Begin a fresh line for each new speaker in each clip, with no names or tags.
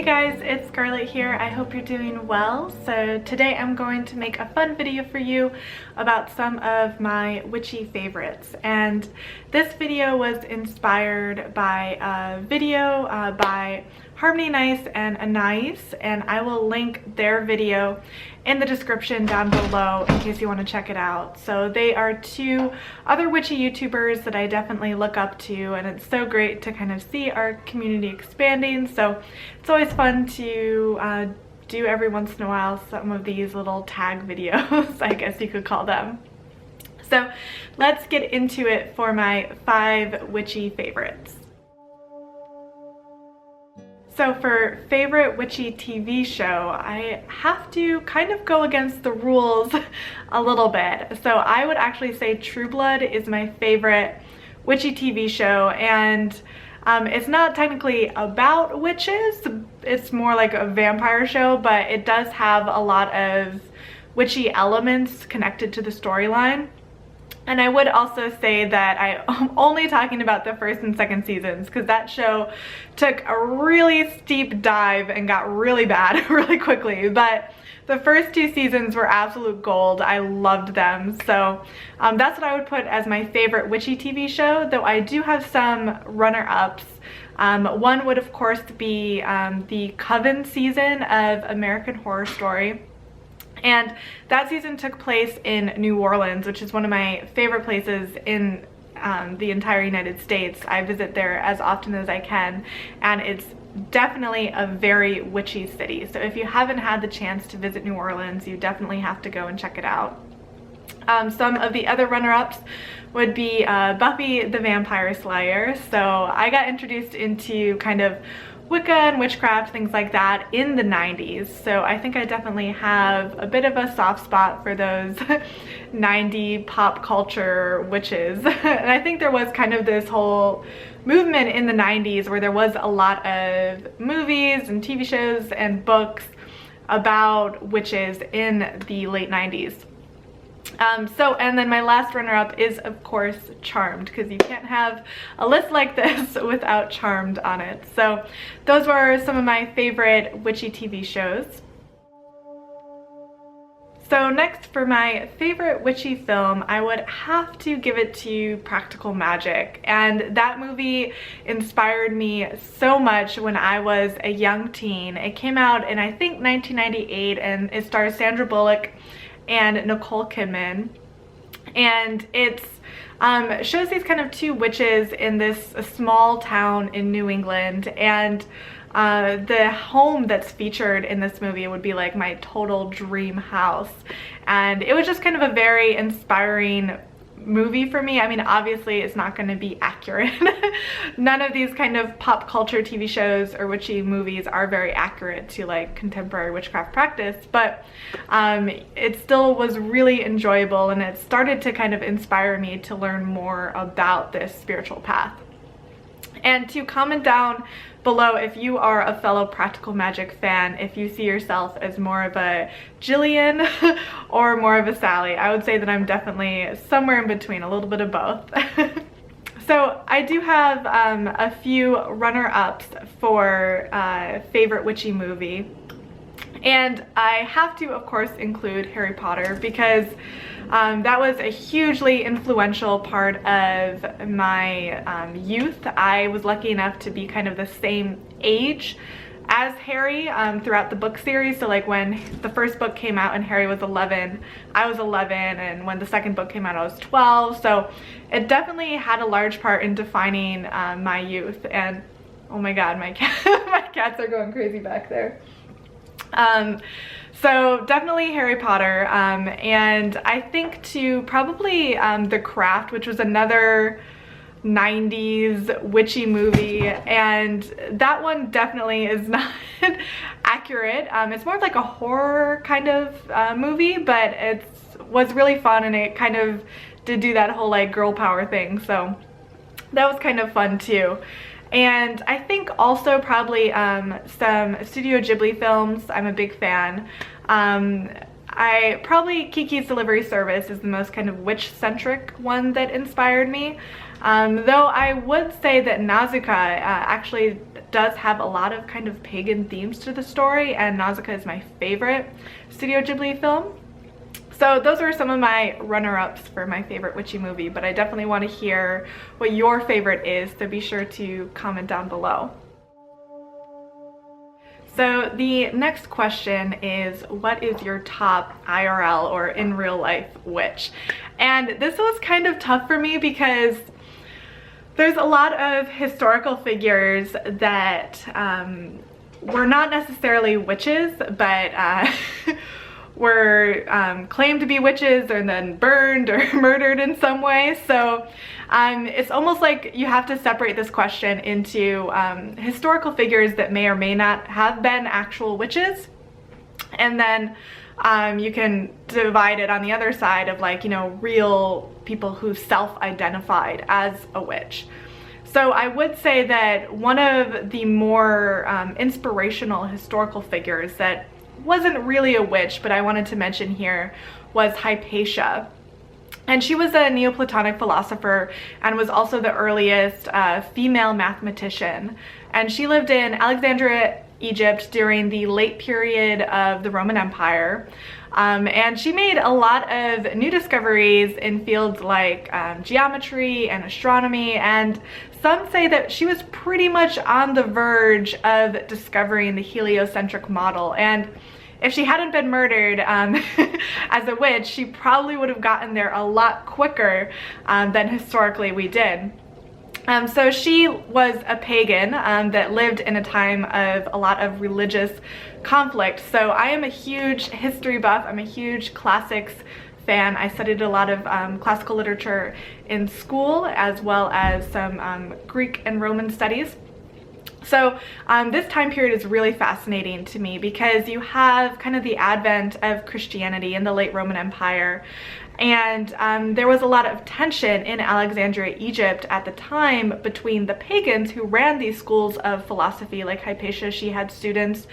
Hey guys, it's Scarlett here. I hope you're doing well. So today I'm going to make a fun video for you about some of my witchy favorites. And this video was inspired by a video by Harmony Nice and Anais, and I will link their video in the description down below in case you want to check it out. So they are two other witchy YouTubers that I definitely look up to, and it's so great to kind of see our community expanding. So it's always fun to do every once in a while some of these little tag videos, I guess you could call them. So let's get into it for my 5 witchy favorites. So for favorite witchy TV show, I have to kind of go against the rules a little bit. So I would actually say True Blood is my favorite witchy TV show, and it's not technically about witches, it's more like a vampire show, but it does have a lot of witchy elements connected to the storyline. And I would also say that I'm only talking about the first and second seasons, because that show took a really steep dive and got really bad really quickly. But the first 2 seasons were absolute gold. I loved them. So that's what I would put as my favorite witchy TV show, though I do have some runner-ups. One would of course be the Coven season of American Horror Story. And that season took place in New Orleans, which is one of my favorite places in the entire United States. I visit there as often as I can, and it's definitely a very witchy city. So if you haven't had the chance to visit New Orleans, you definitely have to go and check it out. Some of the other runner-ups would be Buffy the Vampire Slayer. So I got introduced into kind of Wicca and witchcraft, things like that, in the 90s. So I think I definitely have a bit of a soft spot for those 90s pop culture witches. And I think there was kind of this whole movement in the 90s where there was a lot of movies and TV shows and books about witches in the late 90s. And then my last runner-up is of course Charmed, because you can't have a list like this without Charmed on it. So those were some of my favorite witchy TV shows. So next, for my favorite witchy film, I would have to give it to Practical Magic. And that movie inspired me so much when I was a young teen. It came out in, I think, 1998, and it stars Sandra Bullock and Nicole Kidman, and it's shows these kind of 2 witches in this small town in New England, and the home that's featured in this movie would be like my total dream house, and it was just kind of a very inspiring movie for me. I mean, obviously it's not going to be accurate. None of these kind of pop culture TV shows or witchy movies are very accurate to like contemporary witchcraft practice, but it still was really enjoyable, and it started to kind of inspire me to learn more about this spiritual path. And to comment down below if you are a fellow Practical Magic fan, if you see yourself as more of a Jillian or more of a Sally. I would say that I'm definitely somewhere in between, a little bit of both. So I do have a few runner-ups for favorite witchy movie. And I have to, of course, include Harry Potter, because that was a hugely influential part of my youth. I was lucky enough to be kind of the same age as Harry throughout the book series. So like when the first book came out and Harry was 11, I was 11, and when the second book came out I was 12. So it definitely had a large part in defining my youth. And oh my god, my cats are going crazy back there. So definitely Harry Potter, and I think too probably The Craft, which was another 90s witchy movie, and that one definitely is not accurate. It's more of like a horror kind of movie, but it was really fun, and it kind of did do that whole like girl power thing, so that was kind of fun too. And I think also probably some Studio Ghibli films. I'm a big fan. Probably Kiki's Delivery Service is the most kind of witch-centric one that inspired me. Though I would say that Nausicaa actually does have a lot of kind of pagan themes to the story, and Nausicaa is my favorite Studio Ghibli film. So those are some of my runner-ups for my favorite witchy movie, but I definitely want to hear what your favorite is, so be sure to comment down below. So the next question is, what is your top IRL or in real life witch? And this was kind of tough for me because there's a lot of historical figures that were not necessarily witches, but were claimed to be witches and then burned or murdered in some way. So it's almost like you have to separate this question into historical figures that may or may not have been actual witches, and then you can divide it on the other side of, like, you know, real people who self-identified as a witch. So I would say that one of the more inspirational historical figures that wasn't really a witch, but I wanted to mention here, was Hypatia. And she was a Neoplatonic philosopher and was also the earliest female mathematician. And she lived in Alexandria, Egypt during the late period of the Roman Empire. And she made a lot of new discoveries in fields like geometry and astronomy, and some say that she was pretty much on the verge of discovering the heliocentric model. And if she hadn't been murdered as a witch, she probably would have gotten there a lot quicker than historically we did. So she was a pagan that lived in a time of a lot of religious conflict. So I am a huge history buff. I'm a huge classics fan. I studied a lot of classical literature in school, as well as some Greek and Roman studies. So this time period is really fascinating to me because you have kind of the advent of Christianity in the late Roman Empire, and there was a lot of tension in Alexandria, Egypt at the time between the pagans who ran these schools of philosophy. Like Hypatia, she had students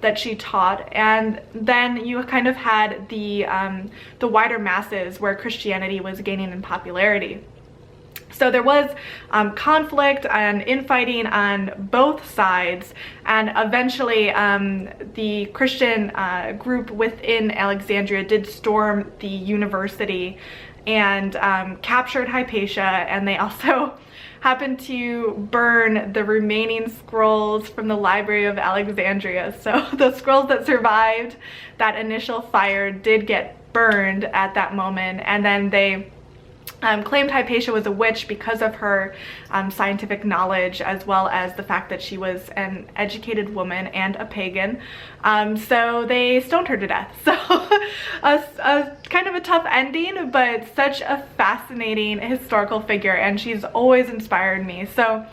that she taught, and then you kind of had the wider masses where Christianity was gaining in popularity. So there was conflict and infighting on both sides, and eventually the Christian group within Alexandria did storm the university and captured Hypatia, and they also happened to burn the remaining scrolls from the Library of Alexandria. So the scrolls that survived that initial fire did get burned at that moment, and then they claimed Hypatia was a witch because of her scientific knowledge, as well as the fact that she was an educated woman and a pagan. So they stoned her to death. So a kind of a tough ending, but such a fascinating historical figure, and she's always inspired me. So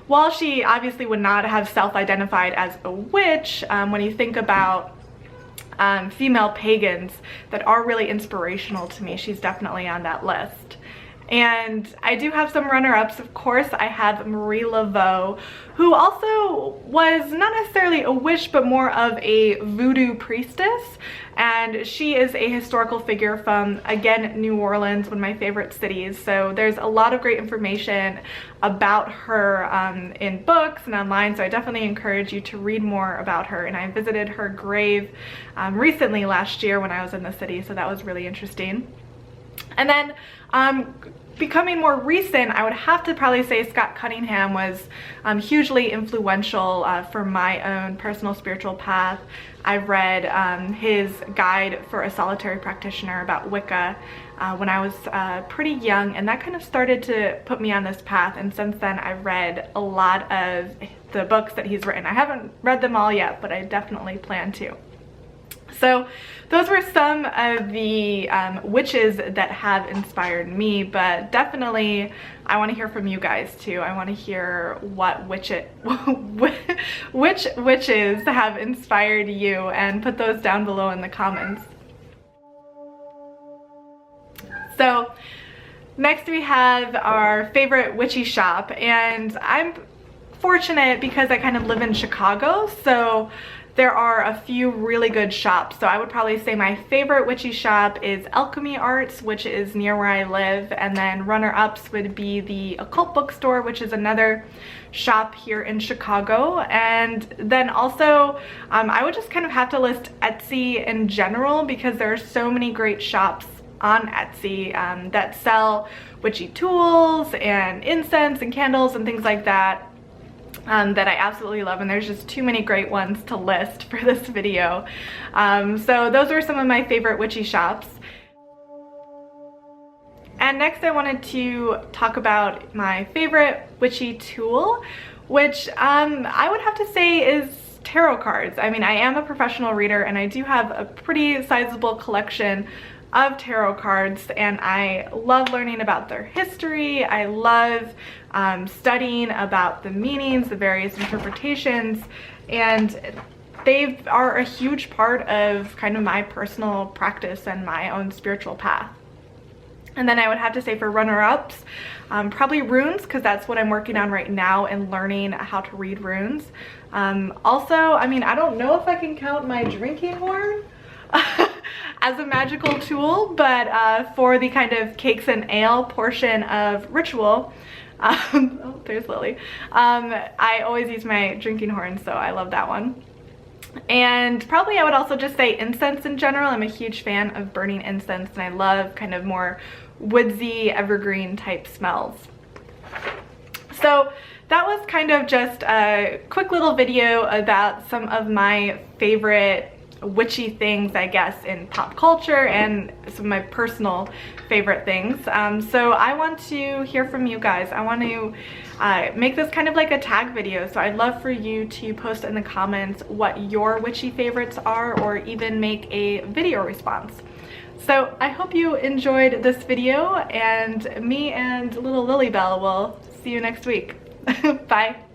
while she obviously would not have self-identified as a witch, when you think about female pagans that are really inspirational to me, she's definitely on that list. And I do have some runner-ups. Of course, I have Marie Laveau, who also was not necessarily a witch, but more of a voodoo priestess. And she is a historical figure from, again, New Orleans, one of my favorite cities. So there's a lot of great information about her in books and online. So I definitely encourage you to read more about her. And I visited her grave recently last year when I was in the city. So that was really interesting. And then becoming more recent, I would have to probably say Scott Cunningham was hugely influential for my own personal spiritual path. I've read his guide for a solitary practitioner about Wicca when I was pretty young, and that kind of started to put me on this path. And since then, I've read a lot of the books that he's written. I haven't read them all yet, but I definitely plan to. So those were some of the witches that have inspired me, but definitely I want to hear from you guys too. I want to hear what which witches have inspired you, and put those down below in the comments. So next we have our favorite witchy shop, and I'm fortunate because I kind of live in Chicago, so there are a few really good shops. So I would probably say my favorite witchy shop is Alchemy Arts, which is near where I live, and then runner-ups would be the Occult Bookstore, which is another shop here in Chicago. And then also I would just kind of have to list Etsy in general, because there are so many great shops on Etsy that sell witchy tools and incense and candles and things like that. That I absolutely love, and there's just too many great ones to list for this video. So those are some of my favorite witchy shops. And next I wanted to talk about my favorite witchy tool, which I would have to say is tarot cards. I mean, I am a professional reader and I do have a pretty sizable collection of tarot cards, and I love learning about their history. I love studying about the meanings, the various interpretations, and they are a huge part of kind of my personal practice and my own spiritual path. And then I would have to say for runner-ups, probably runes, because that's what I'm working on right now and learning how to read runes. Also, I mean, I don't know if I can count my drinking horn as a magical tool, but for the kind of cakes and ale portion of ritual, oh, there's Lily, I always use my drinking horn, so I love that one. And probably I would also just say incense in general. I'm a huge fan of burning incense, and I love kind of more woodsy, evergreen type smells. So that was kind of just a quick little video about some of my favorite witchy things, I guess, in pop culture and some of my personal favorite things. So I want to hear from you guys. I want to make this kind of like a tag video, so I'd love for you to post in the comments what your witchy favorites are, or even make a video response. So I hope you enjoyed this video, and me and little Lily Bell will see you next week. Bye.